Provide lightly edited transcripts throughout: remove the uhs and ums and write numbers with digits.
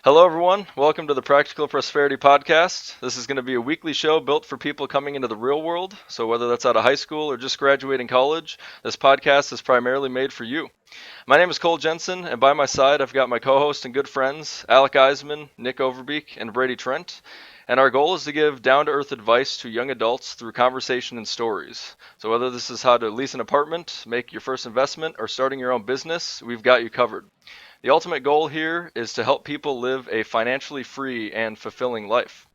Hello, everyone. Welcome to the Practical Prosperity Podcast. This is going to be a weekly show built for people coming into the real world. So, whether that's out of high school or just graduating college, this podcast is primarily made for you. My name is Cole Jensen, and by my side, I've got my co host and good friends, Alec Eisman, Nick Overbeek, and Brady Trent. And our goal is to give down to earth advice to young adults through conversation and stories. So, whether this is how to lease an apartment, make your first investment, or starting your own business, we've got you covered. The ultimate goal here is to help people live a financially free and fulfilling life.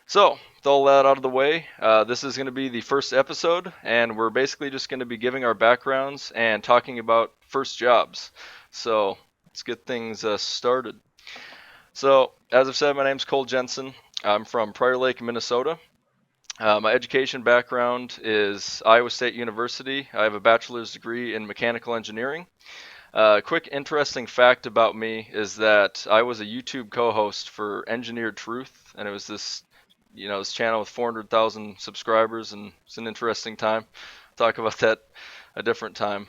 So, with all that out of the way, this is going to be the first episode, and we're basically just going to be giving our backgrounds and talking about first jobs. So, let's get things started. So, as I've said, my name's Cole Jensen. I'm from Prior Lake, Minnesota. My education background is Iowa State University. I have a bachelor's degree in mechanical engineering. Quick interesting fact about me is that I was a YouTube co-host for Engineered Truth, and it was this channel with 400,000 subscribers, and it's an interesting time. Talk about that a different time.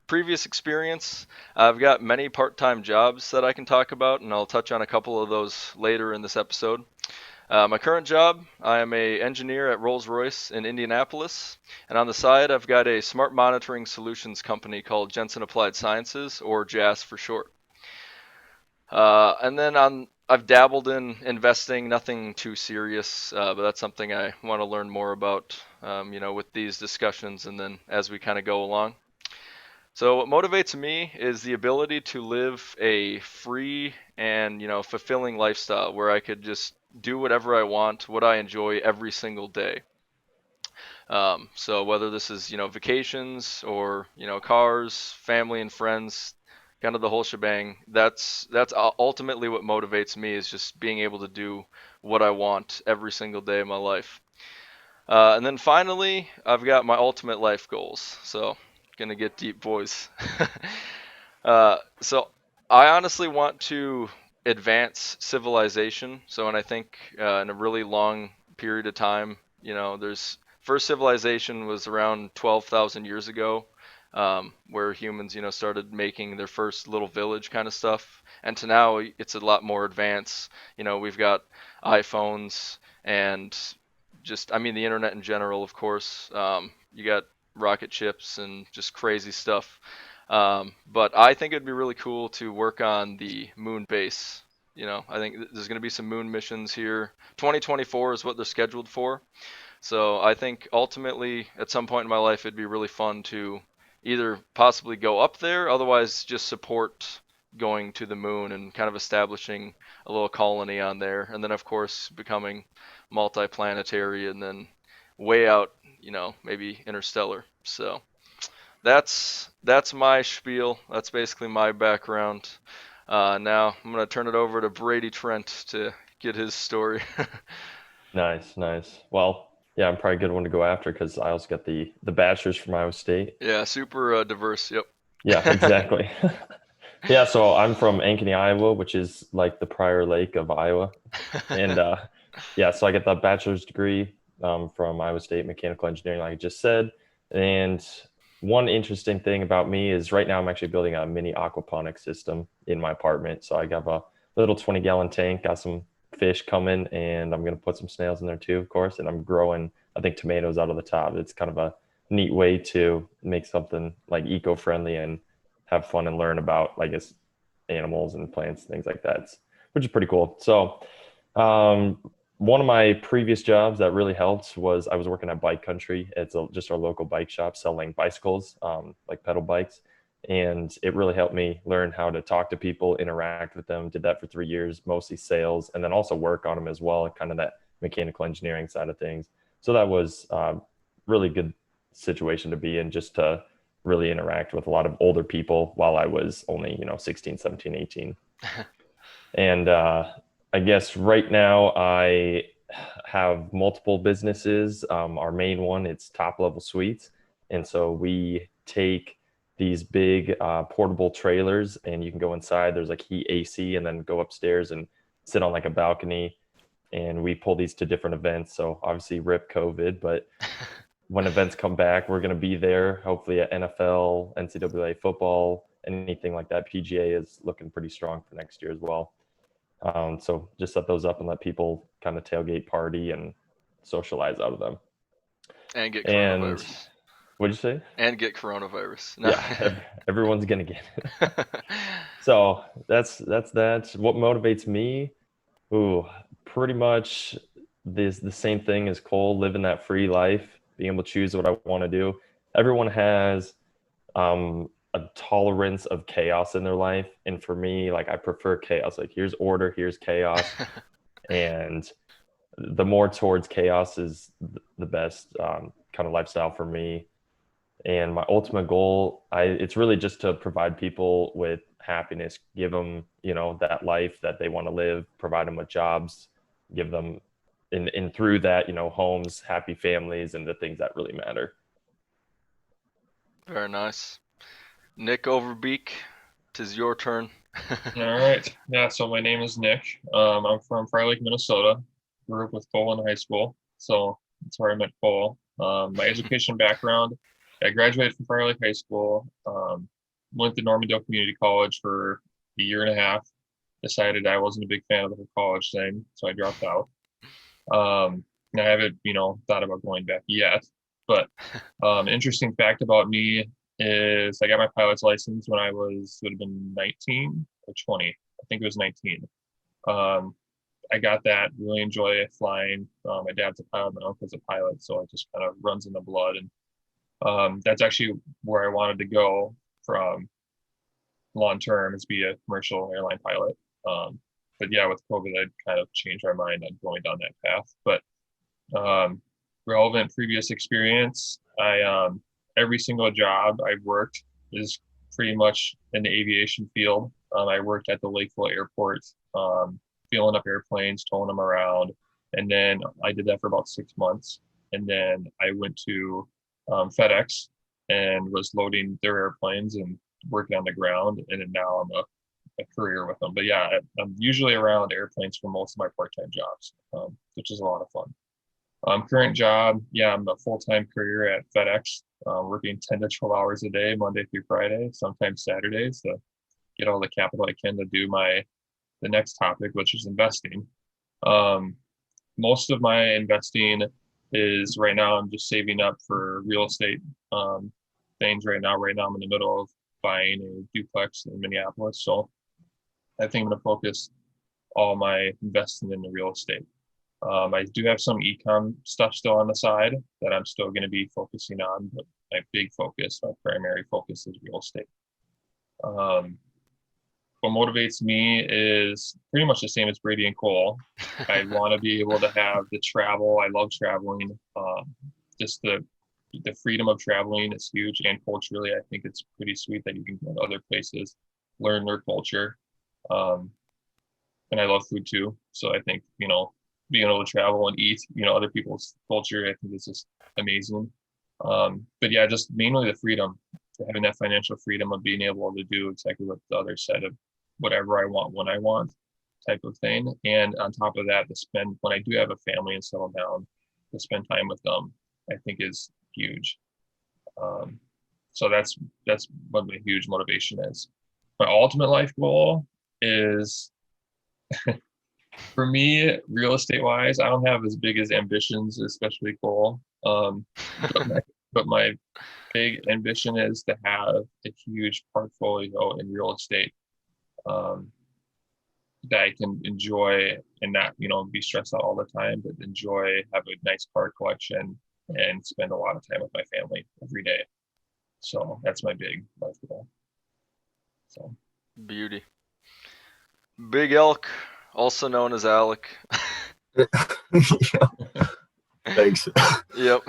Previous experience, I've got many part-time jobs that I can talk about, and I'll touch on a couple of those later in this episode. My current job, I am a engineer at Rolls-Royce in Indianapolis, and on the side, I've got a smart monitoring solutions company called Jensen Applied Sciences, or JAS for short. I've dabbled in investing, nothing too serious, but that's something I want to learn more about, with these discussions, and then as we kind of go along. So what motivates me is the ability to live a free and, fulfilling lifestyle where I could just do whatever I want, what I enjoy every single day. So whether this is, vacations or, cars, family and friends, kind of the whole shebang, that's ultimately what motivates me is just being able to do what I want every single day of my life. And then finally, I've got my ultimate life goals. So, gonna get deep, boys. So I honestly want to advance civilization. So, and I think in a really long period of time, there's first civilization was around 12,000 years ago, where humans, started making their first little village kind of stuff. And to now, it's a lot more advanced. We've got iPhones and just, I mean, the internet in general, of course. You got rocket ships and just crazy stuff. But I think it'd be really cool to work on the moon base. I think there's going to be some moon missions here. 2024 is what they're scheduled for. So I think ultimately, at some point in my life, it'd be really fun to either possibly go up there, otherwise just support going to the moon and kind of establishing a little colony on there, and then of course becoming multiplanetary, and then way out, maybe interstellar. So that's my spiel. That's basically my background. Now I'm gonna turn it over to Brady Trent to get his story. Nice, nice. Well, yeah, I'm probably a good one to go after because I also got the bachelor's from Iowa State. Yeah, super diverse. Yep. Yeah, exactly. Yeah, so I'm from Ankeny, Iowa, which is like the Prior Lake of Iowa. And yeah, so I get the bachelor's degree from Iowa State Mechanical Engineering, like I just said. And one interesting thing about me is right now I'm actually building a mini aquaponics system in my apartment. So I have a little 20-gallon tank, got some fish coming, and I'm gonna put some snails in there too, of course. And I'm growing, I think, tomatoes out of the top. It's kind of a neat way to make something like eco-friendly and have fun and learn about, I guess, animals and plants, things like that, which is pretty cool. So um, one of my previous jobs that really helped was I was working at Bike Country. It's just our local bike shop selling bicycles, like pedal bikes. And it really helped me learn how to talk to people, interact with them. Did that for 3 years, mostly sales, and then also work on them as well, kind of that mechanical engineering side of things. So that was really good situation to be in, just to really interact with a lot of older people while I was only, 16, 17, 18. And I guess right now I have multiple businesses. Our main one, it's Top Level Suites. And so we take these big portable trailers and you can go inside. There's like heat AC and then go upstairs and sit on like a balcony. And we pull these to different events. So obviously rip COVID, but when events come back, we're going to be there. Hopefully at NFL, NCAA football, anything like that. PGA is looking pretty strong for next year as well. So just set those up and let people kind of tailgate party and socialize out of them. And get And coronavirus. what'd you say? And get coronavirus. No. Yeah, everyone's gonna get it. So that's that. What motivates me? Ooh, pretty much the same thing as Cole, living that free life, being able to choose what I want to do. Everyone has a tolerance of chaos in their life, and for me, like I prefer chaos. Like here's order, here's chaos, and the more towards chaos is the best kind of lifestyle for me. And my ultimate goal, it's really just to provide people with happiness, give them, that life that they want to live, provide them with jobs, give them, and through that, homes, happy families, and the things that really matter. Very nice. Nick Overbeek, 'tis your turn. All right. Yeah, so my name is Nick. I'm from Fire Lake, Minnesota. Grew up with Cole in high school, so that's where I met Cole. My education background, I graduated from Fire Lake High School, went to Normandale Community College for a year and a half, decided I wasn't a big fan of the whole college thing, so I dropped out. And I haven't, thought about going back yet. But interesting fact about me is I got my pilot's license when I would have been 19 or 20. I think it was 19. Um, I got that, really enjoy flying. My dad's a pilot, my uncle's a pilot, so it just kind of runs in the blood. And that's actually where I wanted to go from long term, is be a commercial airline pilot. But yeah, with COVID, I kind of changed my mind on going down that path. But um, relevant previous experience, every single job I've worked is pretty much in the aviation field. I worked at the Lakeville Airport, filling up airplanes, towing them around, and then I did that for about 6 months. And then I went to FedEx and was loading their airplanes and working on the ground. And then now I'm a career with them. But yeah, I'm usually around airplanes for most of my part-time jobs, which is a lot of fun. Current job, yeah, I'm a full-time career at FedEx, working 10 to 12 hours a day, Monday through Friday, sometimes Saturdays, to get all the capital I can to do the next topic, which is investing. Um, Most of my investing is right now, I'm just saving up for real estate things right now. Right now, I'm in the middle of buying a duplex in Minneapolis. So I think I'm going to focus all my investing in the real estate. I do have some ecom stuff still on the side that I'm still going to be focusing on, but my primary focus is real estate. Um, what motivates me is pretty much the same as Brady and Cole. I want to be able to have the travel. I love traveling. Just the freedom of traveling is huge, and culturally, I think it's pretty sweet that you can go to other places, learn their culture. Um, and I love food too. So I think, being able to travel and eat, other people's culture, I think is just amazing. But yeah, just mainly the freedom, having that financial freedom of being able to do exactly what the other said, of whatever I want when I want, type of thing. And on top of that, to spend, when I do have a family and settle down, to spend time with them, I think is huge. Um, so that's what my huge motivation is. My ultimate life goal is, for me, real estate wise, I don't have as big as ambitions, especially Cole. But my big ambition is to have a huge portfolio in real estate, um, that I can enjoy and not, be stressed out all the time, but enjoy, have a nice car collection, and spend a lot of time with my family every day. So that's my big life goal. So Beauty. Big Elk, also known as Alec. Yeah, thanks. Yep.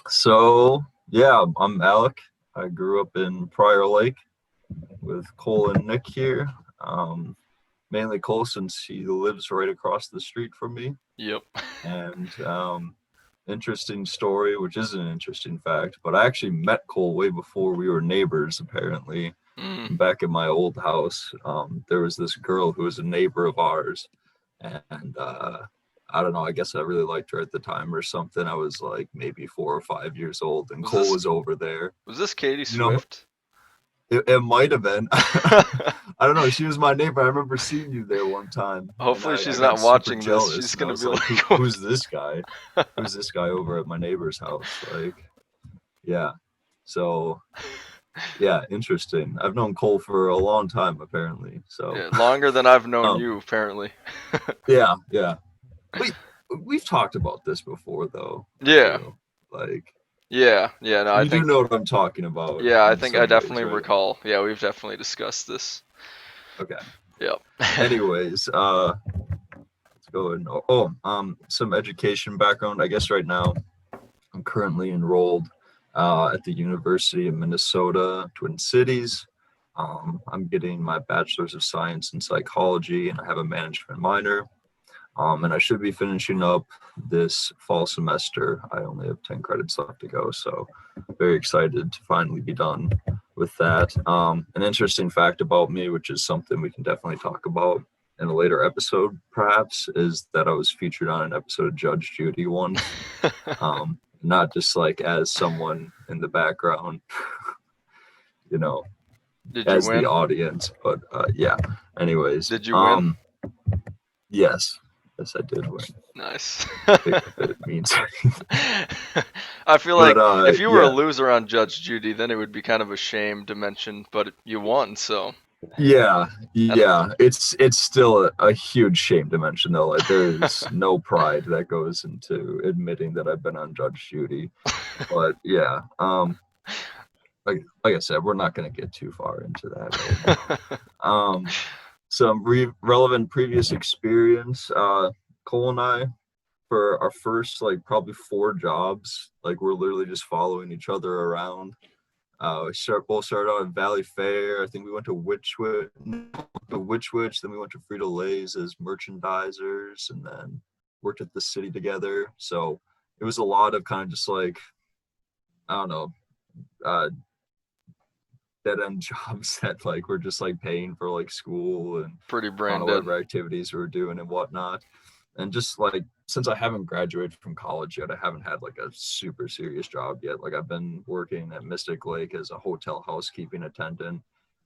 So yeah, I'm Alec. I grew up in Prior Lake with Cole and Nick here. Mainly Cole, since he lives right across the street from me. Yep. And interesting story, which is an interesting fact, but I actually met Cole way before we were neighbors, apparently. Back in my old house, there was this girl who was a neighbor of ours, and I don't know, I guess I really liked her at the time or something. I was like maybe 4 or 5 years old, and Cole was over there. Was this Katie You know, Swift? It might have been. I don't know. She was my neighbor. I remember seeing you there one time. and Hopefully I she's got not super watching this. jealous, She's and I gonna was be like, like, who's this guy? Who's this guy over at my neighbor's house? Like, yeah. So, yeah, interesting. I've known Cole for a long time, apparently. So, Yeah, longer than I've known Um, you, apparently. yeah. We've talked about this before, though. I Yeah, feel like yeah. No, I you do think. know what I'm talking about Yeah, I in think I some ways, definitely right? recall. Yeah, we've definitely discussed this. Okay. Yep. Anyways, let's go ahead. Some education background. I guess right now I'm currently enrolled at the University of Minnesota, Twin Cities. I'm getting my bachelor's of science in psychology, and I have a management minor. And I should be finishing up this fall semester. I only have 10 credits left to go, so very excited to finally be done with that. An interesting fact about me, which is something we can definitely talk about in a later episode, perhaps, is that I was featured on an episode of Judge Judy once. Not just like as someone in the background, you know, Did you as the win? audience, but yeah. Anyways, Did you win? yes, yes, I did win. Nice. If it means I feel but like if you were a yeah, loser on Judge Judy, then it would be kind of a shame to mention, but you won, so. yeah, And it's still a huge shame to mention though. Like there's no pride that goes into admitting that I've been on Judge Judy. But yeah, like I said, we're not gonna get too far into that right now. Some relevant previous experience. Cole and I, for our first like probably 4 jobs, like we're literally just following each other around. Both started out at Valley Fair. I think we went to Witch, then we went to Frito Lay's as merchandisers, and then worked at the city together. So it was a lot of kind of just like, I don't know, uh, dead end jobs that like were just like paying for like school and pretty I don't brain know dead. whatever activities we were doing and whatnot. And just like since I haven't graduated from college yet, I haven't had like a super serious job yet. Like I've been working at Mystic Lake as a hotel housekeeping attendant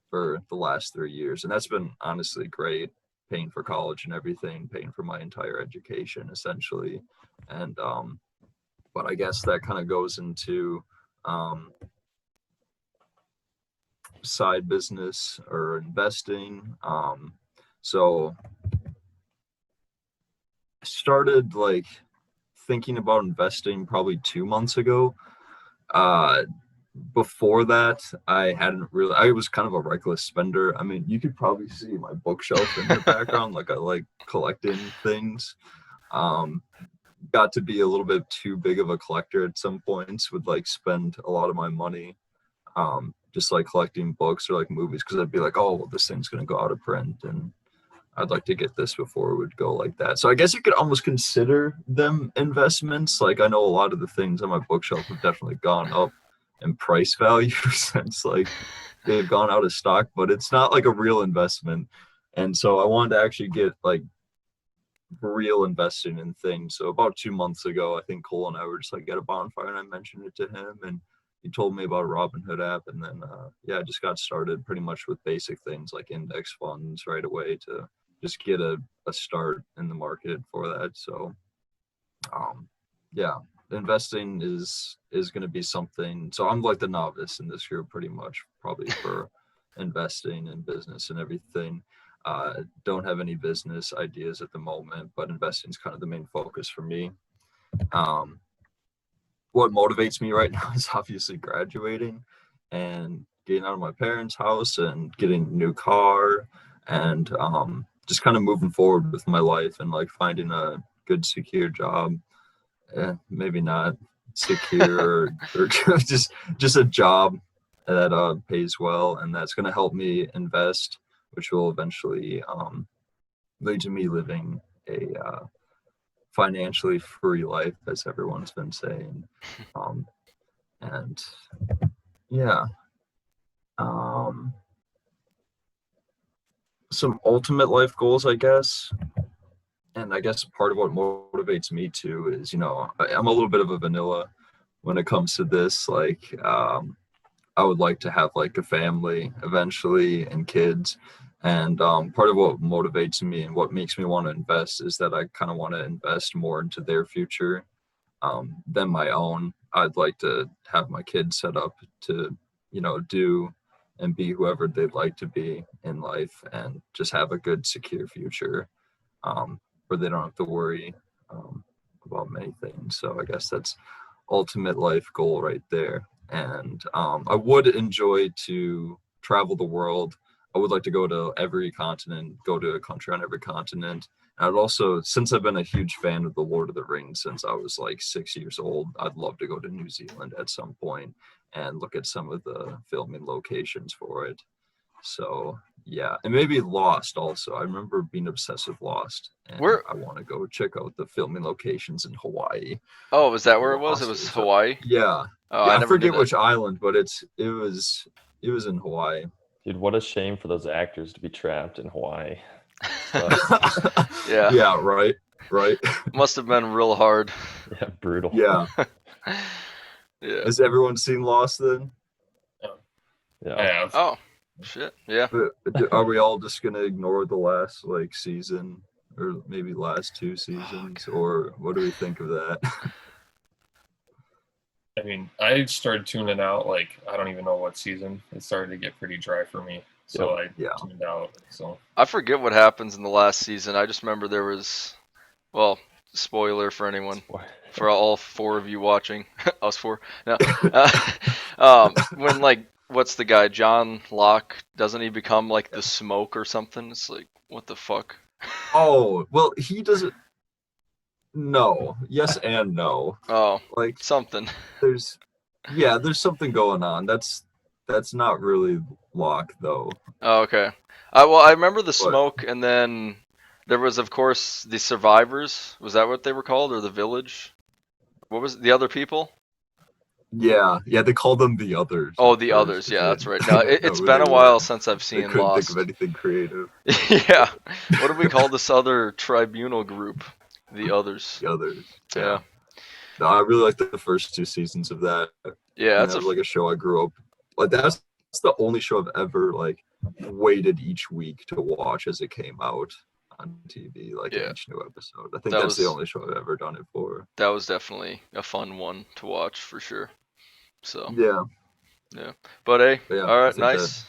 for the last 3 years, and that's been honestly great, paying for college and everything, paying for my entire education essentially. And but I guess that kind of goes into side business or investing. So I started like thinking about investing probably 2 months ago. Uh, Before that, I was kind of a reckless spender. I mean, you could probably see my bookshelf in the background. Like I like collecting things. Um, Got to be a little bit too big of a collector at some points, would like spend a lot of my money just like collecting books or like movies because I'd be like, oh, well, this thing's gonna go out of print and I'd like to get this before it would go like that. So I guess you could almost consider them investments. Like I know a lot of the things on my bookshelf have definitely gone up in price value since like they've gone out of stock, but it's not like a real investment. And so I wanted to actually get like real investing in things. So about 2 months ago, I think Cole and I were just like at a bonfire and I mentioned it to him and he told me about a Robinhood app. And then, yeah, I just got started pretty much with basic things like index funds right away to just get a start in the market for that. So, yeah, investing is going to be something. So I'm like the novice in this group pretty much probably for investing in business and everything. Don't have any business ideas at the moment, but investing is kind of the main focus for me. What motivates me right now is obviously graduating and getting out of my parents' house and getting a new car and just kind of moving forward with my life and like finding a good secure job. Maybe not secure or just a job that pays well and that's going to help me invest, which will eventually lead to me living a financially free life, as everyone's been saying. And yeah, some ultimate life goals, I guess. And I guess part of what motivates me too is, I'm a little bit of a vanilla when it comes to this. Like, I would like to have like a family eventually and kids. And part of what motivates me and what makes me want to invest is that I kind of want to invest more into their future than my own. I'd like to have my kids set up to, do and be whoever they'd like to be in life and just have a good, secure future where they don't have to worry about many things. So I guess that's ultimate life goal right there. And I would enjoy to travel the world. I would like to go to every continent, go to a country on every continent. And I'd also, since I've been a huge fan of the Lord of the Rings since I was like 6 years old, I'd love to go to New Zealand at some point and look at some of the filming locations for it. So yeah, and maybe Lost also. I remember being obsessed with Lost, and Where? I want to go check out the filming locations in Hawaii. Oh, was that where it was? It Lost was is, Hawaii. yeah, Oh, yeah. I I never did forget that. which island, but it was in Hawaii. Dude, what a shame for those actors to be trapped in Hawaii. Yeah, Yeah, right, right. must have been real hard. Yeah, brutal. Yeah. Yeah. Has everyone seen Lost then? I Yeah. have. Oh, shit. Yeah. Are we all just gonna ignore the last like season or maybe last two seasons, or what do we think of that? I mean, I started tuning out like I don't even know what season. It started to get pretty dry for me, so I Yeah. tuned out. So I forget what happens in the last season. I just remember there was, well, spoiler for anyone, for all four of you watching, us four. No, when like, what's the guy, John Locke? Doesn't he become like the smoke or something? It's like, what the fuck? Oh, well, he doesn't. No, yes and no. Oh, Like something. there's, yeah, there's something going on. That's not really Locke though. Oh, okay. Well, I remember the But smoke, and then there was, of course, the survivors. Was that what they were called, or the village? What was the other people? yeah, they call them the others Oh, at the first others. 'cause Yeah, they that's right. didn't No, know it's who been they a were. while since I've They seen couldn't think of Lost. anything creative. Yeah. What do we call this other tribunal group? The others. The others, yeah. Yeah. No, I really like the first two seasons of that. Yeah, And that's that was like a show I grew up like. That's the only show I've ever like waited each week to watch as it came out on TV, like in yeah. each new episode. I think That that's the was only show I've ever done it for. that was definitely a fun one to watch for sure. So, Yeah, yeah. But hey, but yeah, all I right, nice.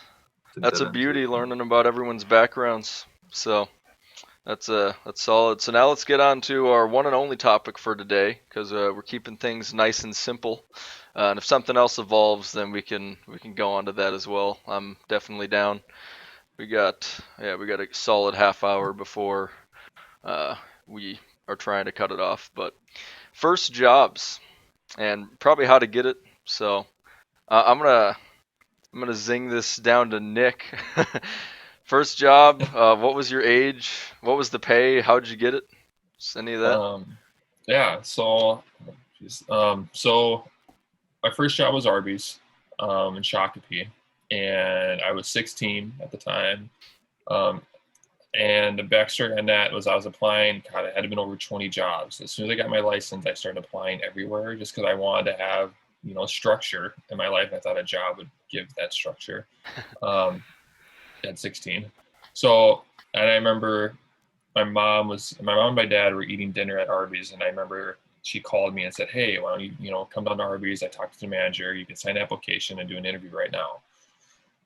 think That's that a ends it. beauty learning about everyone's backgrounds. So, that's solid. So now let's get on to our one and only topic for today, because we're keeping things nice and simple. And if something else evolves, then we can go on to that as well. I'm definitely down. We got a solid half hour before we are trying to cut it off. But first jobs and probably how to get it. So I'm gonna zing this down to Nick. First job, what was your age? What was the pay? How'd you get it? Just any of that? Yeah. So my first job was Arby's in Shakopee, and I was 16 at the time. Um, and the backstory on that was I was applying. God, I had been over 20 jobs. As soon as I got my license, I started applying everywhere just because I wanted to have structure in my life. I thought a job would give that structure. At 16. So, and I remember my mom and my dad were eating dinner at Arby's, and I remember she called me and said, "Hey, why don't you come down to Arby's? I talked to the manager. You can sign an application and do an interview right now."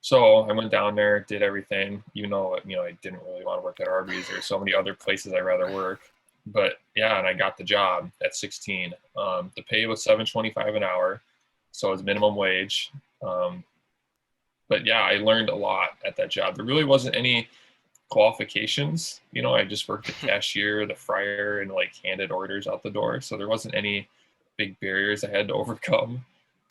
So I went down there, did everything, even though I didn't really want to work at Arby's. There's so many other places I'd rather work. But yeah, and I got the job at 16. The pay was $7.25 an hour, so it was minimum wage. But yeah, I learned a lot at that job. There really wasn't any qualifications. I just worked the cashier, the fryer, and like handed orders out the door. So there wasn't any big barriers I had to overcome.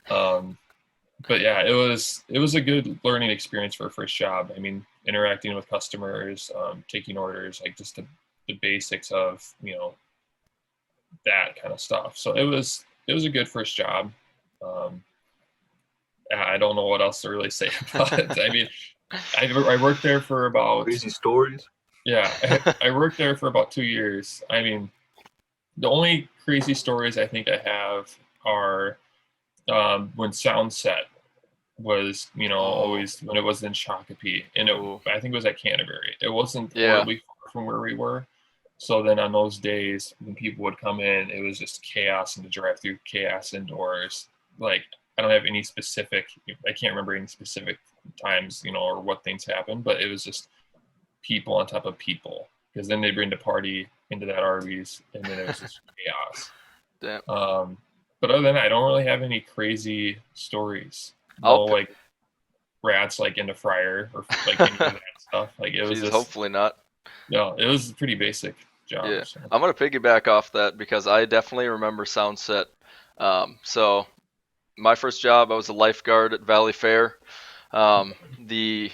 But yeah, it was a good learning experience for a first job. I mean, interacting with customers, taking orders, like just the basics of that kind of stuff. So it was a good first job. Um, I don't know what else to really say about it. I mean, I worked there for about Crazy stories. yeah, I worked there for about 2 years. I mean, the only crazy stories I think I have are when sound set. was, always when it was in Shakopee, and Ooh. I think it was at Canterbury. It wasn't Yeah. horribly far from where we were. So then on those days when people would come in, it was just chaos in the drive-through, chaos indoors. Like I don't have any specific, I can't remember any specific times, or what things happened, but it was just people on top of people. Because then they bring the party into that Arby's, and then it was just chaos. Damn. But other than that, I don't really have any crazy stories. I'll No, like rats like in the fryer or like any of that stuff. Like it was Jeez, just hopefully not. no, it was a pretty basic job. Yeah, So. I'm gonna piggyback off that because I definitely remember Soundset. So my first job, I was a lifeguard at Valley Fair. The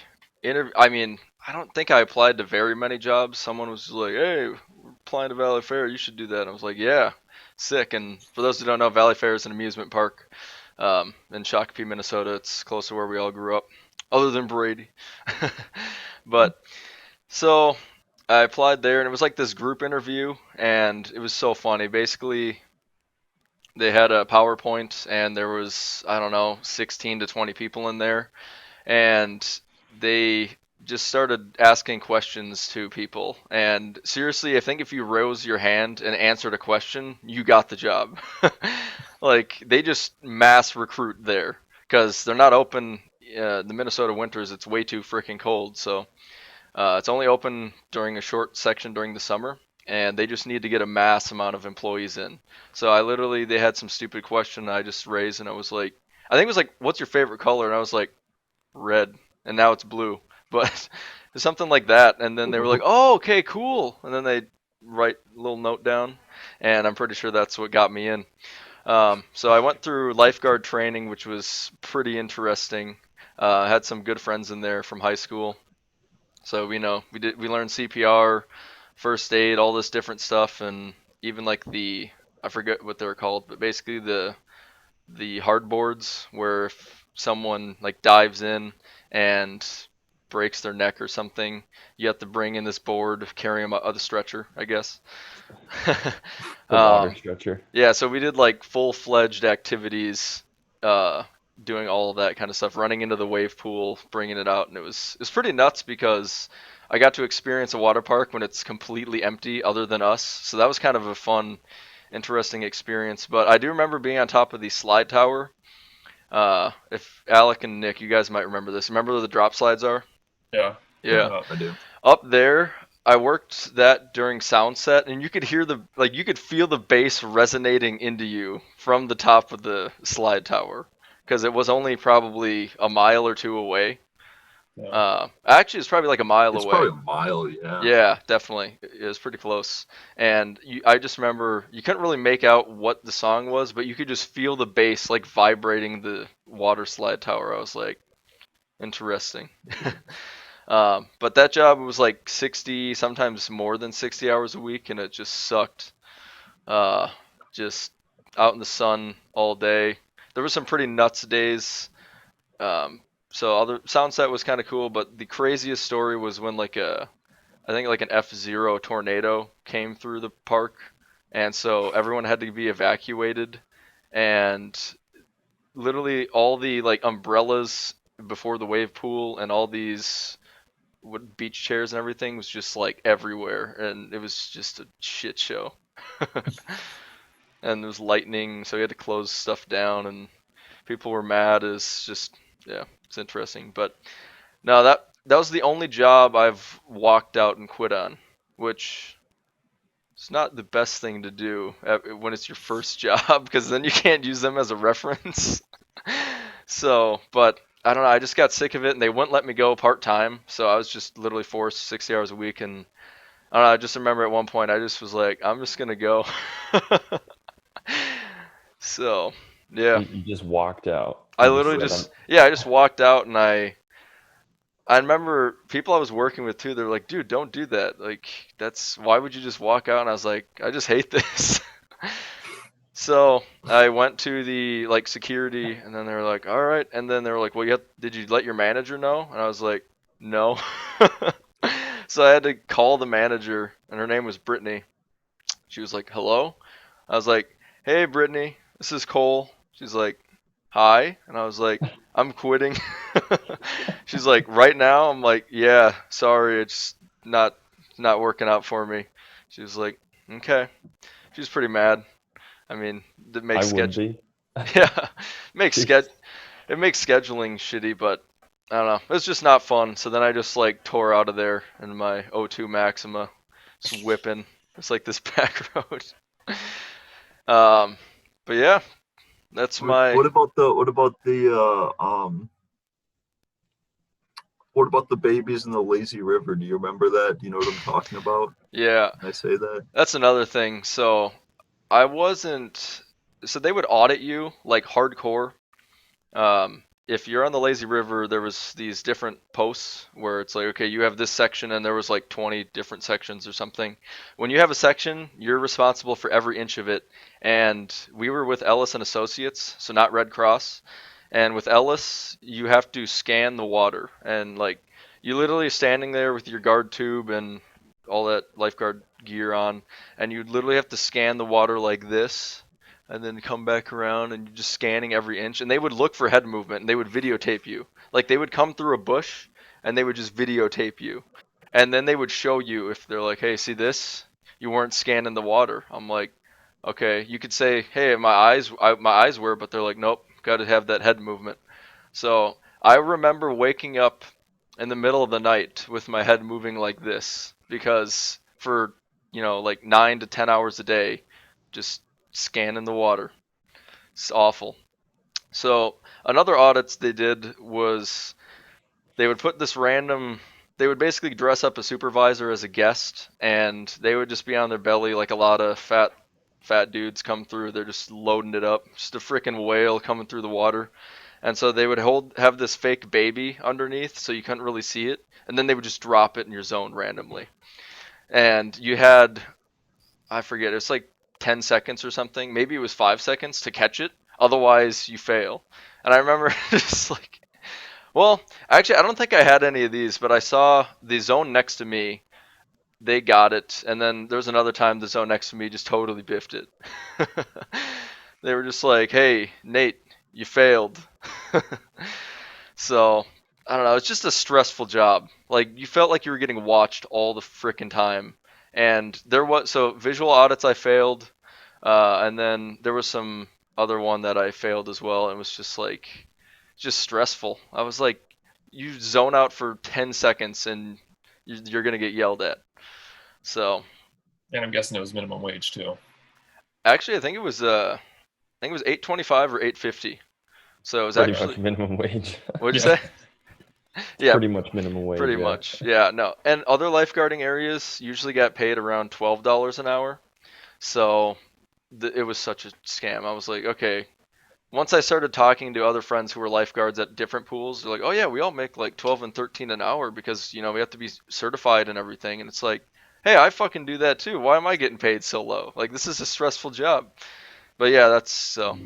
I mean, I don't think I applied to very many jobs. Someone was like, "Hey, we're applying to Valley Fair. You should do that." And I was like, "Yeah, sick." And for those who don't know, Valley Fair is an amusement park in Shakopee, Minnesota. It's close to where we all grew up, other than Brady. But so I applied there, and it was like this group interview, and it was so funny. Basically, they had a PowerPoint, and there was, I don't know, 16 to 20 people in there, and they just started asking questions to people. And seriously, I think if you rose your hand and answered a question, you got the job. Like they just mass recruit there because they're not open. The Minnesota winters, it's way too freaking cold, so it's only open during a short section during the summer, and they just need to get a mass amount of employees in. So I literally, they had some stupid question I just raised, and I was like, I think it was like, "What's your favorite color?" And I was like, "Red," and now it's blue, but something like that. And then they were like, "Oh, okay, cool," and then they write a little note down, and I'm pretty sure that's what got me in. So I went through lifeguard training, which was pretty interesting. I had some good friends in there from high school. So we learned CPR, first aid, all this different stuff, and even like I forget what they're called, but basically the hard boards where if someone like dives in and breaks their neck or something, you have to bring in this board, carry them out of the stretcher, I guess. The water um, stretcher. yeah, so we did like full-fledged activities, uh, doing all of that kind of stuff, running into the wave pool, bringing it out, and it was pretty nuts because I got to experience a water park when it's completely empty, other than us. So that was kind of a fun, interesting experience. But I do remember being on top of the slide tower. If Alec and Nick, you guys might remember this. Remember where the drop slides are? Yeah. Yeah. I do. Up there, I worked that during sound set, and you could hear you could feel the bass resonating into you from the top of the slide tower because it was only probably a mile or two away. Yeah. Actually, it's probably like a mile It's away. probably a mile, yeah. Yeah, definitely. It was pretty close. And I just remember you couldn't really make out what the song was, but you could just feel the bass like vibrating the water slide tower. I was like, interesting. But that job was like 60, sometimes more than 60 hours a week, and it just sucked. Uh, just out in the sun all day. There were some pretty nuts days. Um, so other Soundset was kind of cool, but the craziest story was when I think like an F-0 tornado came through the park, and so everyone had to be evacuated, and literally all the like umbrellas before the wave pool and all these beach chairs and everything was just like everywhere, and it was just a shit show. And there was lightning, so we had to close stuff down, and people were mad. It's just, yeah, it's interesting. But no, that was the only job I've walked out and quit on, which is not the best thing to do when it's your first job, because then you can't use them as a reference. So, but I don't know. I just got sick of it, and they wouldn't let me go part time. So I was just literally forced 60 hours a week, and I don't know. I just remember at one point I just was like, I'm just gonna go. So, yeah, You just walked out. I You just literally said, just yeah, I just walked out, and I remember people I was working with too. They're like, "Dude, don't do that. Like, that's why would you just walk out?" And I was like, "I just hate this." So I went to the like security, and then they were like, "All right," and then they were like, "Well, did you let your manager know?" And I was like, "No." So I had to call the manager, and her name was Brittany. She was like, "Hello?" I was like, "Hey, Brittany, this is Cole." She's like, hi, and I was like, I'm quitting. She's like, right now? I'm like, yeah, sorry, it's not working out for me. She was like, okay. She was pretty mad. I mean, it I makes would schedule. be. Yeah, makes Jeez. it makes scheduling shitty, but I don't know. It's just not fun. So then I just like tore out of there in my O2 Maxima, just whipping. It's like this back road. Um, but yeah, that's my. What about the babies in the lazy river? Do you remember that? Do you know what I'm talking about Yeah, when I say that? that's another thing. So I wasn't. So they would audit you like hardcore. If you're on the lazy river, there was these different posts where it's like, okay, you have this section, and there was like 20 different sections or something. When you have a section, you're responsible for every inch of it. And we were with Ellis and Associates, so not Red Cross. And with Ellis, you have to scan the water, and like you literally standing there with your guard tube and all that lifeguard gear on, and you literally have to scan the water like this and then come back around and you're just scanning every inch, and they would look for head movement and they would videotape you. Like they would come through a bush and they would just videotape you, and then they would show you if they're like, hey, see this, you weren't scanning the water. I'm like, okay, you could say, hey, my eyes were, but they're like, nope, got to have that head movement. So I remember waking up in the middle of the night with my head moving like this because for like 9 to 10 hours a day, just scanning the water. It's awful. So another audits they did was they would put this random. They would basically dress up a supervisor as a guest, and they would just be on their belly like a lot of fat dudes come through. They're just loading it up, just a freaking whale coming through the water. And so they would have this fake baby underneath, so you couldn't really see it, and then they would just drop it in your zone randomly. And you had, I forget, it's like 10 seconds or something. Maybe it was 5 seconds to catch it. Otherwise, you fail. And I remember just like, well, actually, I don't think I had any of these, but I saw the zone next to me. They got it. And then there was another time the zone next to me just totally biffed it. They were just like, hey, Nate, you failed. So, I don't know. It's just a stressful job. Like, you felt like you were getting watched all the freaking time. And there was, so visual audits I failed. And then there was some other one that I failed as well. And it was just like, just stressful. I was like, you zone out for 10 seconds and you're going to get yelled at. So, And I'm guessing it was minimum wage too. actually, I think it was 8.25 or 8.50. So it was Pretty actually, much minimum wage. what'd you Yeah. say? It's Yeah, pretty much minimum wage. pretty Yeah. much. Yeah, no. And other lifeguarding areas usually got paid around $12 an hour. So it was such a scam. I was like, okay. Once I started talking to other friends who were lifeguards at different pools, they're like, oh yeah, we all make like 12 and 13 an hour because, we have to be certified and everything. And it's like, hey, I fucking do that too. Why am I getting paid so low? Like, this is a stressful job. But yeah, that's so.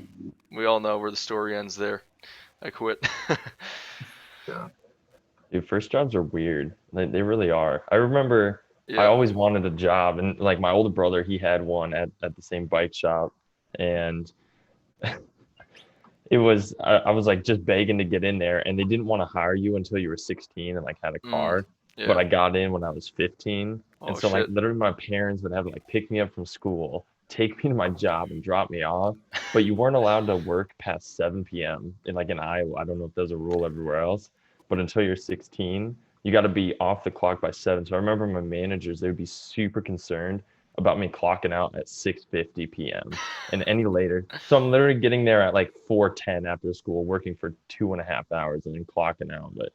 We all know where the story ends there. I quit. Yeah. Dude, first jobs are weird. They really are. I remember I Yeah. always wanted a job, and like my older brother, he had one at the same bike shop, and I was like just begging to get in there, and they didn't want to hire you until you were 16 and like had a Mm, car. But yeah. I got in when I was 15, and Oh so like shit. literally my parents would have to like pick me up from school, take me to my job, and drop me off. But you weren't allowed to work past 7 p.m. in like in Iowa. I don't know if there's a rule everywhere else, but until you're 16, you got to be off the clock by 7. So I remember my managers, they would be super concerned about me clocking out at 6:50 p.m. and any later. So I'm literally getting there at like 4:10 after school, working for 2.5 hours and then clocking out. But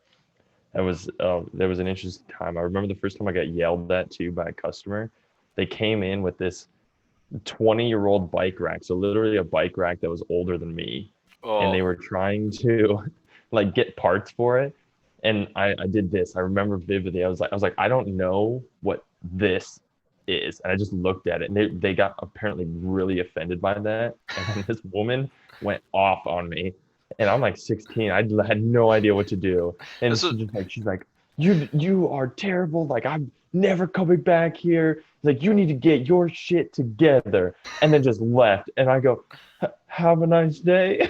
that was an interesting time. I remember the first time I got yelled at too by a customer. They came in with this 20-year-old bike rack, so literally a bike rack that was older than me, and Oh. they were trying to like get parts for it. And I did this. I remember vividly. I was like, I don't know what this is. And I just looked at it, and they got apparently really offended by that. And then this woman went off on me, and I'm like 16. I had no idea what to do. And This is she's like, you are terrible. Like I'm never coming back here. Like you need to get your shit together. And then just left. And I go, have a nice day.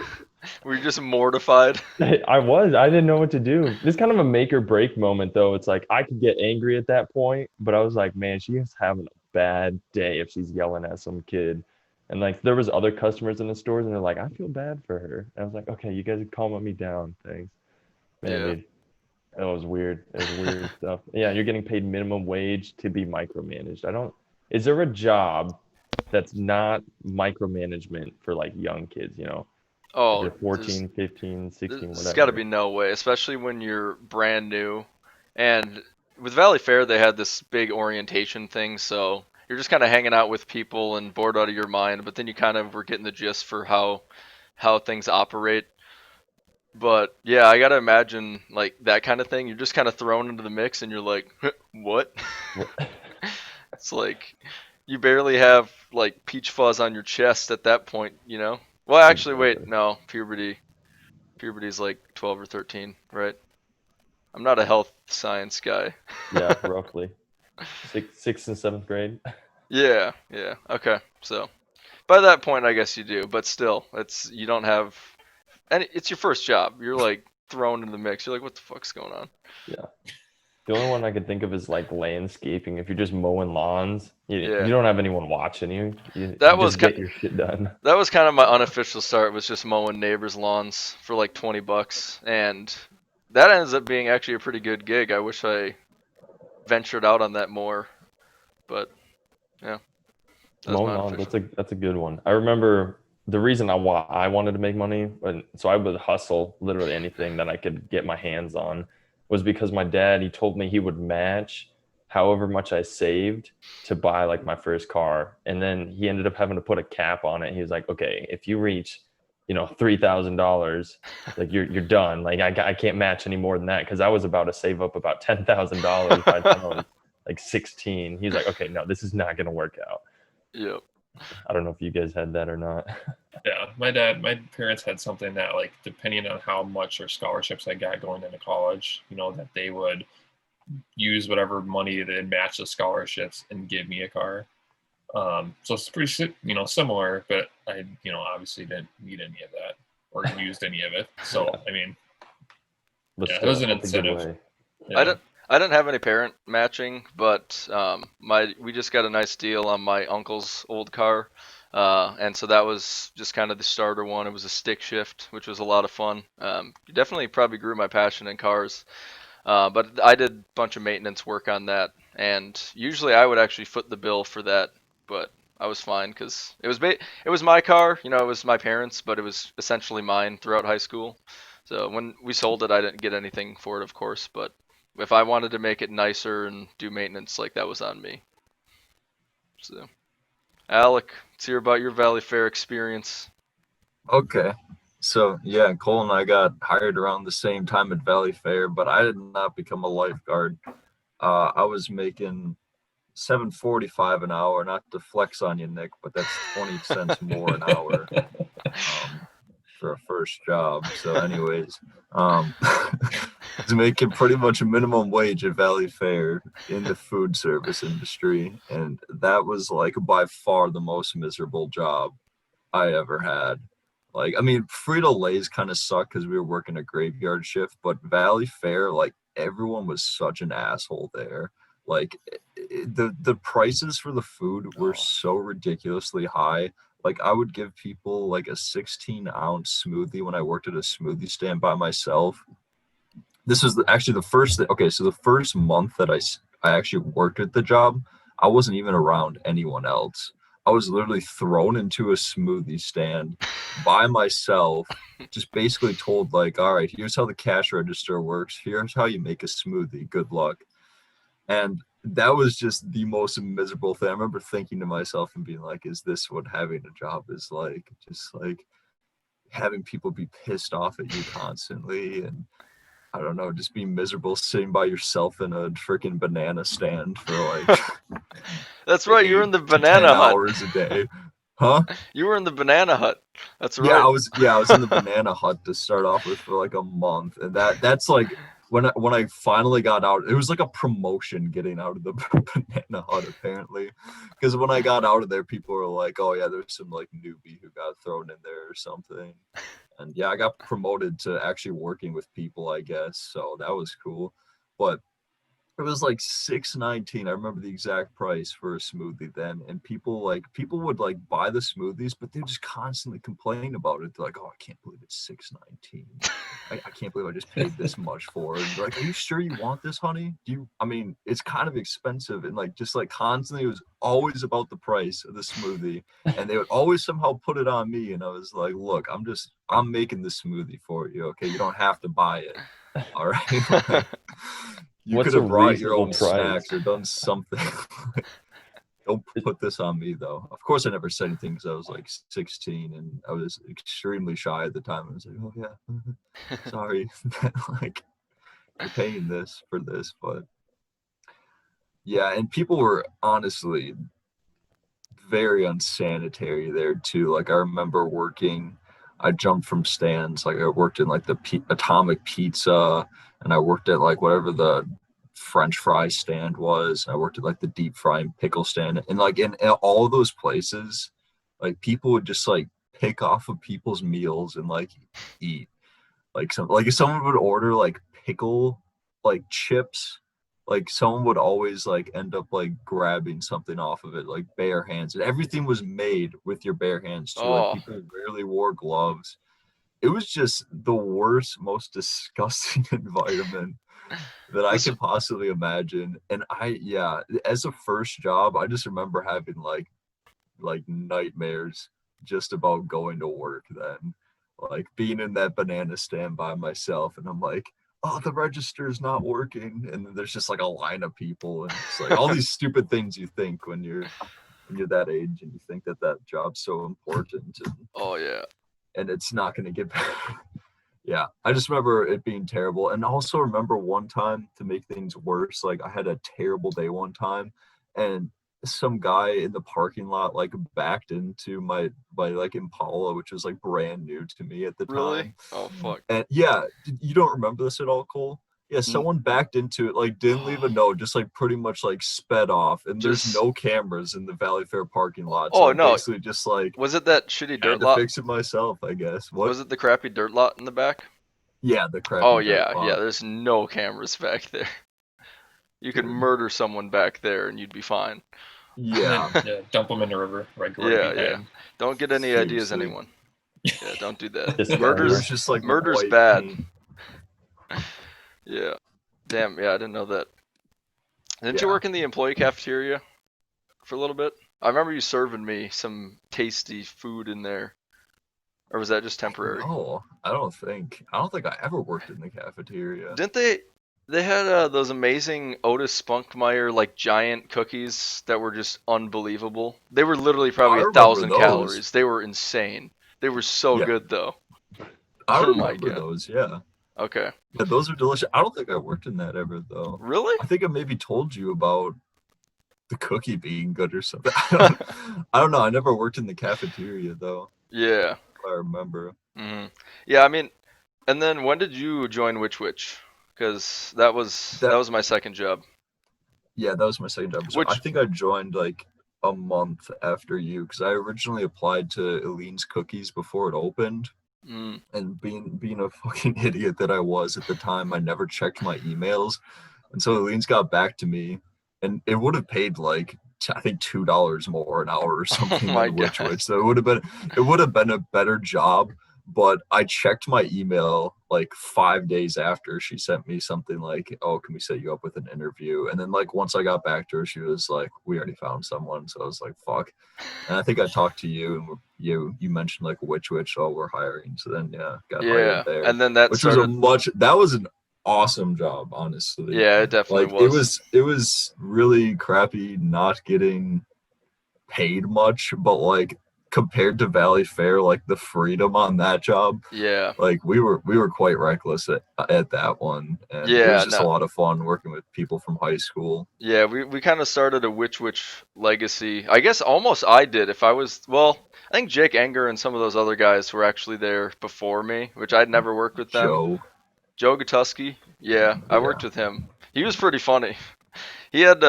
Were you just mortified? I was. I didn't know what to do. It's kind of a make or break moment, though. It's like I could get angry at that point, but I was like, man, she is having a bad day if she's yelling at some kid. And like there was other customers in the stores, and they're like, I feel bad for her. And I was like, okay, you guys calm me down, thanks. Man, Yeah. dude, that was weird. It was weird stuff. Yeah, you're getting paid minimum wage to be micromanaged. I don't. Is there a job that's not micromanagement for like young kids? Like Oh, they're 14, 15, 16, there's got to be whatever. no way, especially when you're brand new. And with Valley Fair, they had this big orientation thing, so you're just kind of hanging out with people and bored out of your mind. But then you kind of were getting the gist for how things operate. But yeah, I gotta imagine like that kind of thing. You're just kind of thrown into the mix, and you're like, what? It's like you barely have like peach fuzz on your chest at that point, you know? Well, actually, wait, Exactly. no, puberty's like 12 or 13, right? I'm not a health science guy. Yeah, roughly. Sixth and seventh grade. Yeah, okay. So by that point, I guess you do, but still, you don't have, and it's your first job. You're like thrown into the mix. You're like, what the fuck's going on? Yeah. The only one I could think of is like landscaping. If you're just mowing lawns, you Yeah, don't have anyone watching you. You that was just get your shit done. that was kind of my unofficial start. Was just mowing neighbors' lawns for like $20, and that ends up being actually a pretty good gig. I wish I ventured out on that more, but yeah, that was Mowing my lawns, unofficial. that's a good one. I remember the reason I wanted to make money, and so I would hustle literally anything that I could get my hands on, was because my dad, he told me he would match however much I saved to buy like my first car, and then he ended up having to put a cap on it. He was like, okay, if you reach, $3,000, like you're done. Like I can't match any more than that because I was about to save up about $10,000 by the time I was like 16. He's like, okay, no, this is not going to work out. Yep. I don't know if you guys had that or not. Yeah, my parents had something that, like, depending on how much or scholarships I got going into college, that they would use whatever money that match the scholarships and give me a car. So it's pretty, similar, but I, obviously didn't need any of that or used any of it. So, Yeah, I mean, but yeah, it was still, an that's a good incentive. way. I Yeah. don't I didn't have any parent matching, but we just got a nice deal on my uncle's old car, and so that was just kind of the starter one. It was a stick shift, which was a lot of fun. Definitely probably grew my passion in cars, but I did a bunch of maintenance work on that, and usually I would actually foot the bill for that, but I was fine because it was my car, it was my parents, but it was essentially mine throughout high school. So when we sold it, I didn't get anything for it, of course, but if I wanted to make it nicer and do maintenance, like that was on me. So, Alec, let's hear about your Valley Fair experience. Okay. So yeah, Cole and I got hired around the same time at Valley Fair, but I did not become a lifeguard. I was making 7.45 an hour, not to flex on you, Nick, but that's 20 cents more an hour for a first job. So, anyways, was making pretty much a minimum wage at Valley Fair in the food service industry, and that was like by far the most miserable job I ever had. Like, I mean, Frito Lay's kind of sucked because we were working a graveyard shift, but Valley Fair, like, everyone was such an asshole there. Like, the prices for the food were Oh, so ridiculously high. Like, I would give people like a 16-ounce smoothie when I worked at a smoothie stand by myself. This was actually the first thing. Okay, so the first month that I actually worked at the job, I wasn't even around anyone else. I was literally thrown into a smoothie stand by myself, just basically told like, all right, here's how the cash register works. Here's how you make a smoothie. Good luck. And that was just the most miserable thing. I remember thinking to myself and being like, is this what having a job is like? Just like having people be pissed off at you constantly, and I don't know, just be miserable sitting by yourself in a freaking banana stand for like that's right. You were eight in the to ten banana hut. hours a day. Huh? You were in the banana hut. That's Yeah, right. I was in the banana hut to start off with for like a month. And that's like when I finally got out, it was like a promotion getting out of the banana hut apparently. Because when I got out of there, people were like, oh yeah, there's some like newbie who got thrown in there or something. And yeah, I got promoted to actually working with people, I guess. So that was cool. But it was like 6.19. I remember the exact price for a smoothie then, and people would like buy the smoothies, but they just constantly complain about it. They're like, "Oh, I can't believe it's 6.19. I can't believe I just paid this much for it." And like, "Are you sure you want this, honey? Do you? I mean, it's kind of expensive." And like, just like constantly, it was always about the price of the smoothie, and they would always somehow put it on me. And I was like, "Look, I'm making the smoothie for you. Okay, you don't have to buy it. All right." Like, you could What's a have brought your reasonable own price? snacks or done something. Don't put this on me, though. Of course, I never said anything because I was like 16 and I was extremely shy at the time. I was like, "Oh yeah, sorry, like you're paying this for this," but yeah, and people were honestly very unsanitary there too. Like I remember working, I jumped from stands. Like I worked in like the Atomic Pizza, and I worked at like whatever the French fry stand was. I worked at like the deep frying pickle stand, and like in all of those places, like people would just like pick off of people's meals and like eat. Like if someone would order like pickle like chips, like someone would always like end up like grabbing something off of it like bare hands, and everything was made with your bare hands too. Like Oh, people rarely wore gloves. It was just the worst, most disgusting environment that I this could possibly imagine. And yeah, as a first job, I just remember having like nightmares just about going to work then. Like being in that banana stand by myself, and I'm like, "Oh, the register's not working," and then there's just like a line of people, and it's like all these stupid things you think when you're that age, and you think that that job's so important, oh yeah. and it's not going to get better. Yeah, I just remember it being terrible. And also remember one time, to make things worse, like I had a terrible day one time, and some guy in the parking lot like backed into my like Impala, which was like brand new to me at the Really? time. Oh fuck. And yeah, you don't remember this at all, Cole? Yeah, N- someone backed into it, like didn't leave a note, just like pretty much like sped off. And there's Just no cameras in the Valley Fair parking lot, so oh I no. basically just like Was it that shitty had dirt to lot? fix it myself, I guess. What? Was it the crappy dirt lot in the back? Yeah, the crappy Oh dirt yeah, yeah. lot. There's no cameras back there. You could Good. murder someone back there and you'd be fine. And Yeah, then yeah, dump them in the river, right Yeah, yeah. behind. Don't get any ideas, seriously. anyone. Yeah, don't do that. Yeah, it was Disclaimer. just like Murder's white bad. paint. Yeah. Damn, yeah, I didn't know that. Didn't you Yeah. work in the employee cafeteria for a little bit? I remember you serving me some tasty food in there. Or was that just temporary? No, I don't think. I don't think I ever worked in the cafeteria. Didn't they had those amazing Otis Spunkmeyer like giant cookies that were just unbelievable. They were literally I probably a remember thousand those. calories. They were insane. They were so Yeah, good though. I Oh my remember god. those. Yeah. Okay. Yeah, those are delicious. I don't think I worked in that ever though. Really? I think I maybe told you about the cookie being good or something. I don't know. I never worked in the cafeteria though, Yeah. if I remember. Hmm. Yeah, I mean, and then when did you join Witch Witch? Because that That was my second job. Yeah, that was my second job. So I Which think I joined like a month after you, because I originally applied to Eileen's Cookies before it opened. mm, And being a fucking idiot that I was at the time, I never checked my emails. And so Eileen's got back to me, and it would have paid like I think $2 more an hour or oh something my than Witch god. Witch. So it would have been a better job. But I checked my email like 5 days after she sent me something like, "Oh, can we set you up with an interview?" And then like once I got back to her, she was like, "We already found someone." So I was like, "Fuck." And I think I talked to you, and you mentioned like Witch Witch, "Oh, we're hiring." So then yeah, got hired Yeah, there, and then that which was started. that was an awesome job, honestly. Yeah, it definitely Like it was. was it was really crappy not getting paid much, but like compared to Valley Fair, like the freedom on that job, Yeah. like we were quite reckless at that one, and it was Yeah, just a no. lot of fun working with people from high school. Yeah, we kind of started a Witch Witch legacy. I guess almost I did. If I was, well, I think Jake Enger and some of those other guys were actually there before me, which I'd never worked with them. Joe, Joe Gatuski, yeah, I yeah, worked with him. He was pretty funny. He had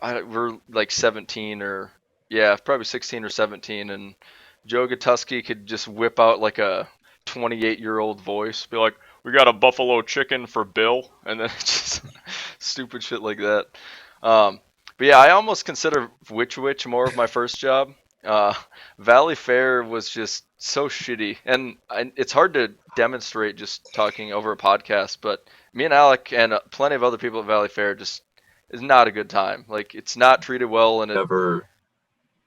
we're like 17 or yeah, probably 16 or 17, and Joe Gatuski could just whip out like a 28-year-old voice, be like, "We got a buffalo chicken for Bill," and then just stupid shit like that. Um, but yeah, I almost consider Witch more of my first job. Uh, Valley Fair was just so shitty, and it's hard to demonstrate just talking over a podcast. But me and Alec and plenty of other people at Valley Fair just is not a good time. Like it's not treated well, and it Never,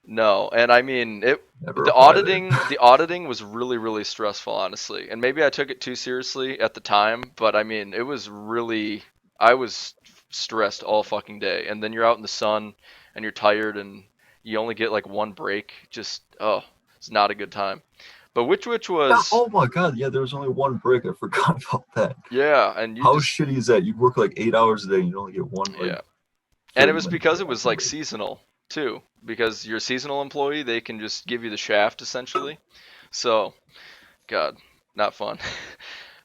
no, and I mean it. never The apply there. auditing was really stressful, honestly. And maybe I took it too seriously at the time, but I mean, it was really I was stressed all fucking day. And then you're out in the sun and you're tired and you only get like one break. Just it's not a good time. But Witch Yeah, was oh my God, yeah, there was only one break. I forgot about that. yeah, and you How just shitty is that? You work like 8 hours a day and you only get one like yeah. And it 30 was minute because break. it was like seasonal too. Because you're a seasonal employee, they can just give you the shaft essentially. So God, not fun.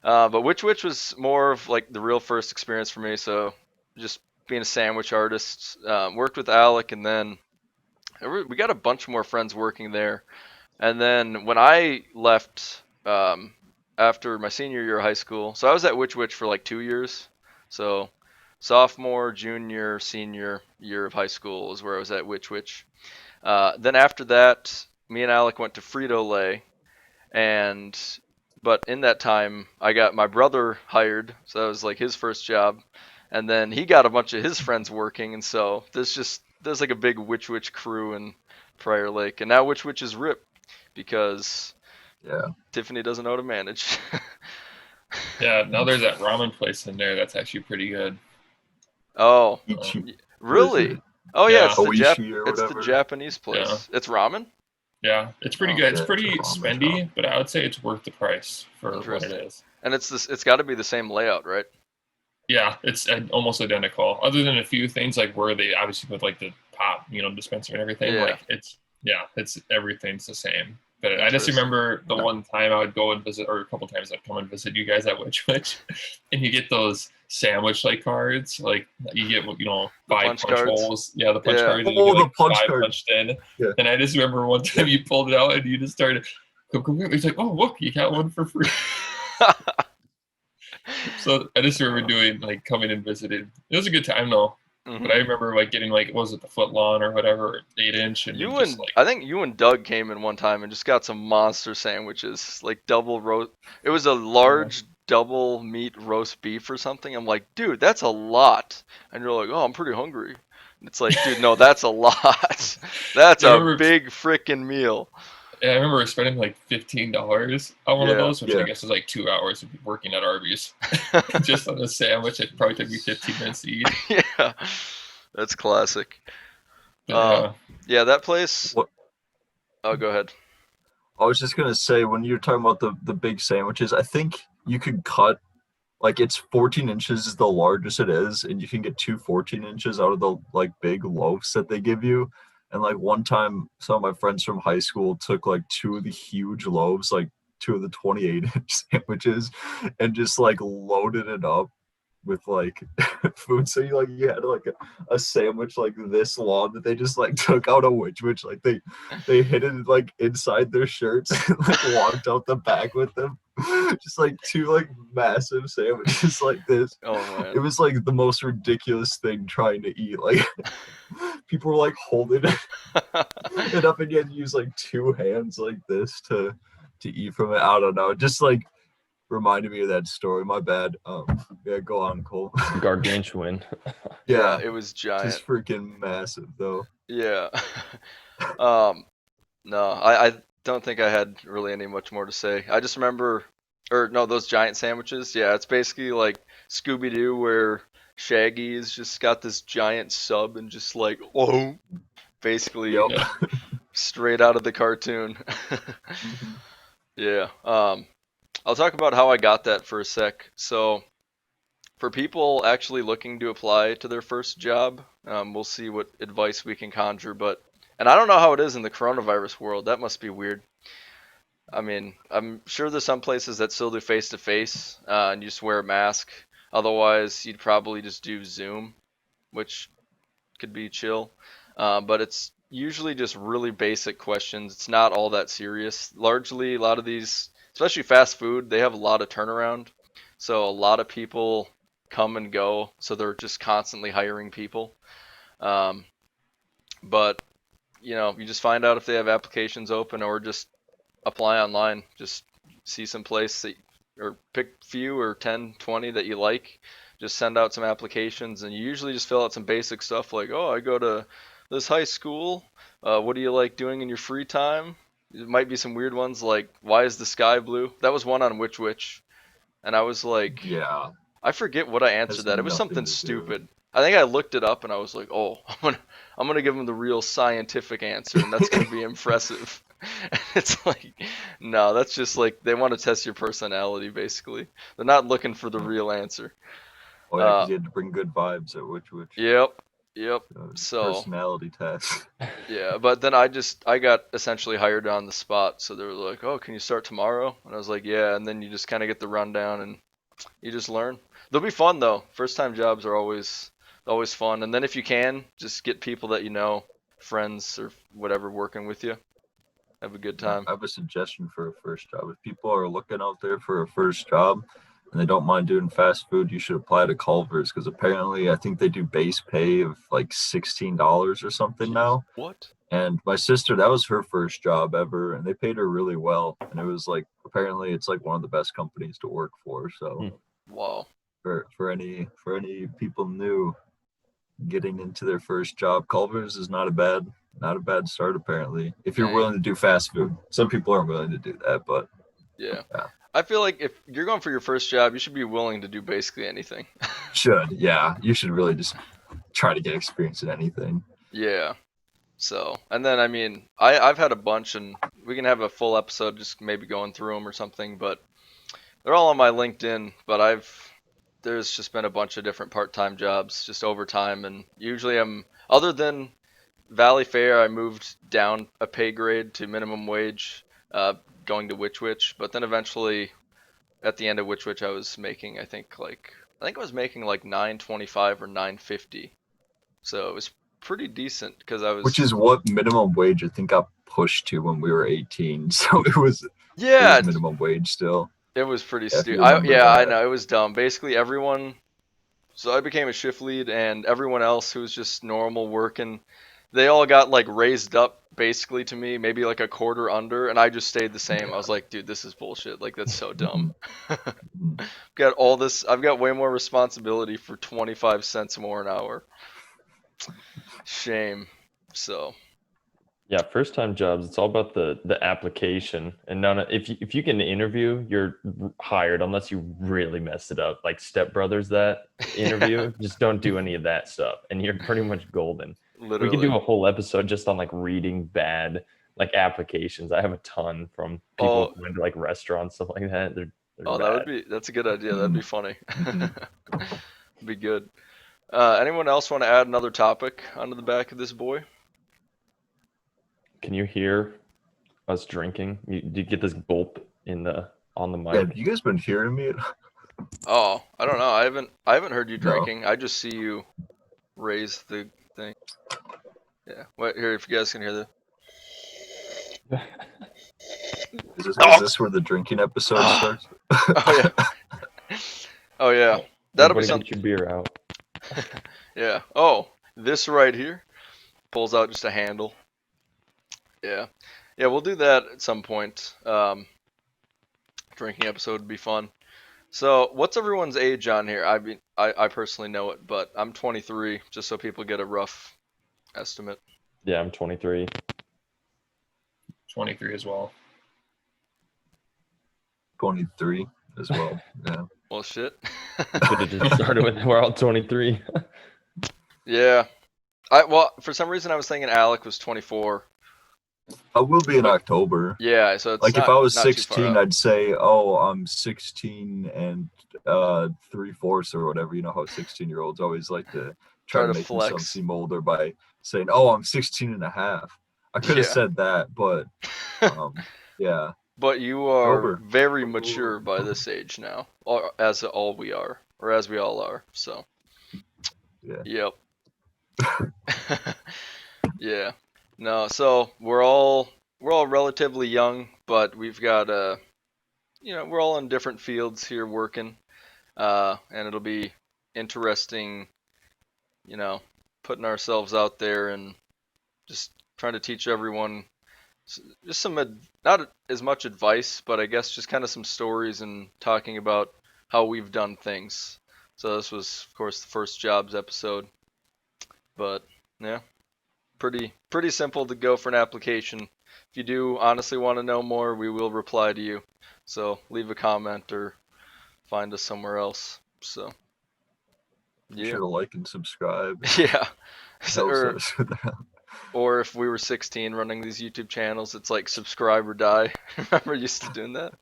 But Witch was more of like the real first experience for me. So just being a sandwich artist, worked with Alec, and then we got a bunch more friends working there. And then when I left after my senior year of high school, so I was at Witch for like 2 years. So sophomore, junior, senior year of high school is where I was at Witch. Then after that, me and Alec went to Frito Lay, and but in that time I got my brother hired, so that was like his first job, and then he got a bunch of his friends working, and so there's like a big Witch crew in Prior Lake, and now Witch is RIP because Yeah. Tiffany doesn't know how to manage. Yeah, now there's that ramen place in there that's actually pretty good. Oh, Ichi, what is really? it? Oh yeah, Yeah, Oishi or it's the whatever. Japanese yeah, place. It's ramen. yeah. It's pretty Oh, good. It's Yeah, it's a pretty ramen spendy, shop. but I would say it's worth the price for what it interesting. is. And it's got to be the same layout, right? Yeah, it's almost identical, other than a few things like where they obviously put like the pop, dispenser and everything. Yeah, Like it's everything's the same. But I just interesting. remember the Yeah. one time I would go and visit, or a couple times I'd come and visit you guys at Witch, and you get those sandwich like cards, like you get The five punch punch cards. holes, yeah, the punch Yeah. cards, and you Oh, get the like punch five card. punched in. Yeah. And I just remember one time you pulled it out and you just started, come here. He's like, oh look, you got one for free. So I just remember doing like coming and visiting. It was a good time though. But I Mhm. remember like getting like what was it, the foot long or whatever, 8 inch, and You just and like I think you and Doug came in one time and just got some monster sandwiches, like double roast. It was a large double meat roast beef or something. I'm like, dude, that's a lot. And you're like, oh, I'm pretty hungry. And it's like, dude, no, that's a lot. That's I a remember big freaking meal. I remember spending like $15 on one of Yeah. those, which I Yeah. guess is like 2 hours of working at Arby's. Just on a sandwich. It probably took me 15 minutes to eat. Yeah. That's classic. But Yeah, that place. What Oh, go ahead. I was just gonna say, when you're talking about the big sandwiches, I think you could cut, like, it's 14 inches is the largest it is, and you can get two 14 inches out of the like big loaves that they give you. And like one time, some of my friends from high school took like two of the huge loaves, like two of the 28-inch sandwiches, and just like loaded it up with like food. So you had like a sandwich like this long that they just like took out a which like they hid it like inside their shirts and like walked out the back with them. Just like two like massive sandwiches like this. Oh It man. was like the most ridiculous thing trying to eat. Like people were like holding it up, and you had to use like two hands like this to eat from it. I don't know. Just like reminded me of that story. My bad. Yeah, go on, Cole. Gargantuan. Yeah, Yeah, it was giant. just freaking massive though. Yeah. um, no, I don't think I had really any much more to say. I just remember, or no, those giant sandwiches. Yeah, it's basically like Scooby Doo, where Shaggy's just got this giant sub and just like, oh, basically Yep. Yeah. straight out of the cartoon. Mhm. Yeah. I'll talk about how I got that for a sec. So, for people actually looking to apply to their first job, we'll see what advice we can conjure. And I don't know how it is in the coronavirus world. That must be weird. I mean, I'm sure there's some places that still do face to face, and you just wear a mask. Otherwise, you'd probably just do Zoom, which could be chill. But it's usually just really basic questions. It's not all that serious. Largely, a lot of these, especially fast food, they have a lot of turnaround. So a lot of people come and go. So they're just constantly hiring people. Um, but you just find out if they have applications open or just apply online. Just see some place that, or pick few or 10, 20 that you like. Just send out some applications, and you usually just fill out some basic stuff like, oh, I go to this high school. What do you like doing in your free time? It might be some weird ones like, why is the sky blue? That was one on Which, and I was like, Yeah, I forget what I has answered that. It was nothing something to do. stupid. I think I looked it up and I was like, "Oh, I'm gonna give them the real scientific answer, and that's gonna be impressive." And it's like, no, that's just like they want to test your personality, basically. They're not looking for the real answer. Oh yeah, Uh, because you had to bring good vibes at which yep, yep. So personality test. yeah, but then I got essentially hired on the spot. So they were like, "Oh, can you start tomorrow?" And I was like, "Yeah." And then you just kind of get the rundown and you just learn. They'll be fun though. First time jobs are always fun. And then if you can, just get people that you know, friends or whatever working with you. Have a good time. I have a suggestion for a first job. If people are looking out there for a first job and they don't mind doing fast food, you should apply to Culver's because apparently I think they do base pay of like $16 or something Jeez. now. What? And my sister, that was her first job ever, and they paid her really well. And it was like apparently it's like one of the best companies to work for. So Hmm. Wow. for any people new getting into their first job, Culver's is not a bad start apparently. If you're Dang. willing to do fast food. Some people aren't willing to do that, but Yeah. yeah. I feel like if you're going for your first job, you should be willing to do basically anything. You should really just try to get experience in anything. Yeah. So, and then I mean, I've had a bunch, and we can have a full episode just maybe going through them or something, but they're all on my LinkedIn, but there's just been a bunch of different part-time jobs just over time, and usually other than Valley Fair, I moved down a pay grade to minimum wage, going to Which, but then eventually at the end of Which I was making, I think I was making like 9.25 or 9.50. So it was pretty decent because I Which was, is what minimum wage I think got pushed to when we were 18. So it was yeah, minimum wage still. it was pretty If you stupid. remember Yeah, I that. know it was dumb. Basically, everyone. So I became a shift lead, and everyone else who was just normal working, they all got like raised up basically to me, maybe like a quarter under, and I just stayed the same. I was like, dude, this is bullshit. Like that's so dumb. Mhm. Mhm. Got all this. I've got way more responsibility for 25 cents more an hour. Shame. So Yeah, first time jobs, it's all about the application, and if you can interview, you're hired unless you really messed it up. Like Step Brothers, that interview, just don't do any of that stuff, and you're pretty much golden. We could do literally. a whole episode just on like reading bad like applications. I have a ton from people Oh, who went to like restaurants, stuff like that. They're oh, bad. that's a good idea. That'd be funny. Mhm. Be good. Anyone else want to add another topic onto the back of this boy? Can you hear us drinking? Do you get this gulp in the on the Yeah, mic? have you guys been hearing me? Oh, I don't know. I haven't heard you No. drinking. I just see you raise the thing. Yeah. Wait here if you guys can hear the. Is this where the drinking episode starts? Oh yeah. Oh yeah. That'll be Everybody something. get your beer out. Yeah. Oh, this right here pulls out just a handle. Yeah. Yeah, we'll do that at some point. Drinking episode would be fun. So, what's everyone's age on here? I mean, I personally know it, but I'm 23, just so people get a rough estimate. Yeah, I'm 23. 23 as well. 23 as well. Yeah. Well, shit. Should have just started with we're all 23. Yeah. Well, for some reason I was thinking Alec was 24. I will be in But October. yeah, so it's Like if not I was not too far 16, out. I'd say, oh, I'm 16 and 3/4 or whatever. You know how 16-year-olds always like to try Try to to make themselves flex. seem older by saying, oh, I'm 16 and a half. I could have Yeah. said that, but yeah. But you are October. very mature by this age now, or as all we are, or as we all are. So, Yeah. yep. Yeah. No, so we're all relatively young, but we've got we're all in different fields here working, and it'll be interesting, you know, putting ourselves out there and just trying to teach everyone just not as much advice, but I guess just kind of some stories and talking about how we've done things. So this was, of course, the first jobs episode, but yeah, pretty simple to go for an application. If you do honestly want to know more, we will reply to you. So leave a comment or find us somewhere else. So Be yeah, sure to like and subscribe. yeah. Helps or us with that. or if we were 16 running these YouTube channels, it's like subscribe or die. Remember used to doing that?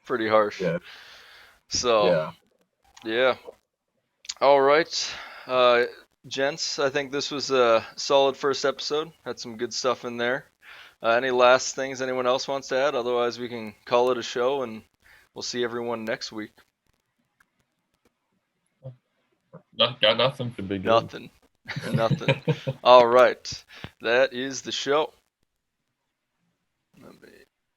Pretty harsh. Yeah, So yeah. yeah. All right. Uh, Gents, I think this was a solid first episode. Had some good stuff in there. Any last things anyone else wants to add? Otherwise, we can call it a show and we'll see everyone next week. Got nothing. Should be good. Nothing. Nothing. All right. That is the show.